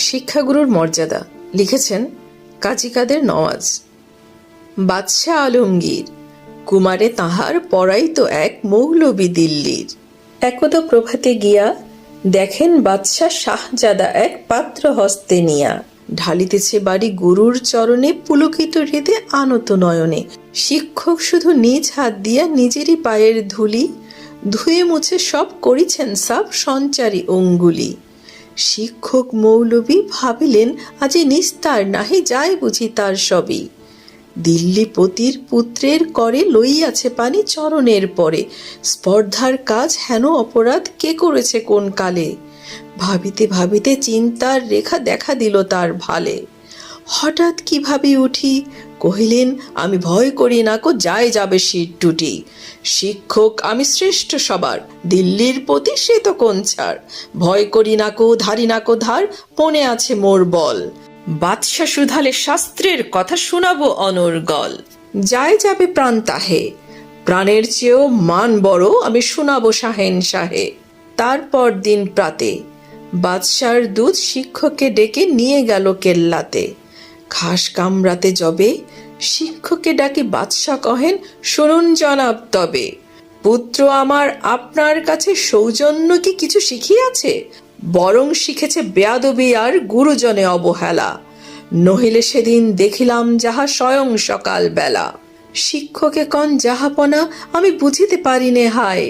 শিক্ষাগুরুর মর্যাদা লিখেছেন কাজী কাদের নওয়াজ। বাদশাহ আলমগীর কুমারে তাহার পড়াইত এক মৌলবি দিল্লির। একদা প্রভাতে গিয়া দেখেন বাদশাহ শাহজাদা এক পাত্র হস্তে নিয়া, ঢালিতেছে বাড়ি গুরুর চরণে পুলকিত হৃদে আনত নয়নে। শিক্ষক শুধু নিজ হাত দিয়া নিজেরই পায়ের ধুলি ধুয়ে মুছে সব করিছেন সাফ সঞ্চারী অঙ্গুলি। শিক্ষক মৌলবি ভাবিলেন আজি নিস্তার নাহি যায় বুঝি তার সবই। দিল্লিপতির পুত্রের করে লইয়াছে পানি চরণের পরে, স্পর্ধার কাজ হেন অপরাধ কে করেছে কোন কালে। ভাবিতে ভাবিতে চিন্তার রেখা দেখা দিল তার ভালে। হঠাৎ কিভাবে উঠি কহিলেন আমি ভয় করি না কো যায় যাবে শির টুটি। শিক্ষক আমি শ্রেষ্ঠ সবার, দিল্লির পতি সে তো কোন ছাড়। ভয় করি না কো ধারি না কো ধার, পণে আছে মোর বল। বাদশা সুধালে শাস্ত্রের কথা শোনাবো অনর্গল। যায় যাবে প্রাণ তাহে, প্রাণের চেয়েও মান বড় আমি শোনাবো শাহেন শাহে। তারপর দিন প্রাতে বাদশার দূত শিক্ষককে ডেকে নিয়ে গেল কেল্লাতে। ঘাস কামড়াতে যবে শিক্ষককে ডাকি বাদশা কহেন শুনুন জনাব তবে। পুত্র আমার আপনার কাছে সৌজন্য কি কিছু শিখিয়াছে, বরং শিখেছে বেয়াদবি আর গুরুজনে অবহেলা। নহিলে সেদিন দেখিলাম যাহা স্বয়ং সকাল বেলা। শিক্ষকে কন যাহাপনা আমি বুঝিতে পারি নে হায়,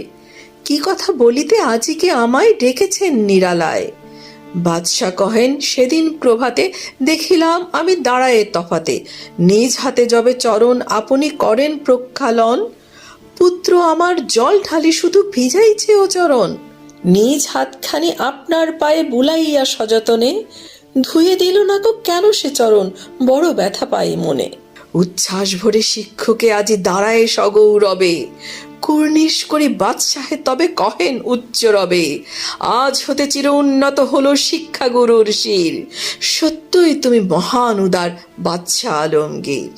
কি কথা বলিতে আজিকে আমায় ডেকেছেন নিরালায়। বাদশা কহেন সেদিন প্রভাতে দেখিলাম আমি দাঁড়ায়ে তফাতে, নিজ হাতে যবে চরণ আপনি করেন প্রক্ষালন। পুত্র আমার জল ঢালি শুধু ভিজাইছে ও চরণ, নিজ হাতখানি আপনার পায়ে বুলাইয়া সযতনে। ধুয়ে দিল না কো কেন সে চরণ, বড় ব্যথা পাই মনে। উচ্ছ্বাস ভরে শিক্ষকে আজি দাঁড়ায় সগৌরবে, কুর্নিশ করি বাদশাহে তবে কহেন উচ্চ রবে। আজ হতে চির উন্নত হলো শিক্ষা গুরুর শির, সত্যই তুমি মহান উদার বাদশাহ আলমগীর।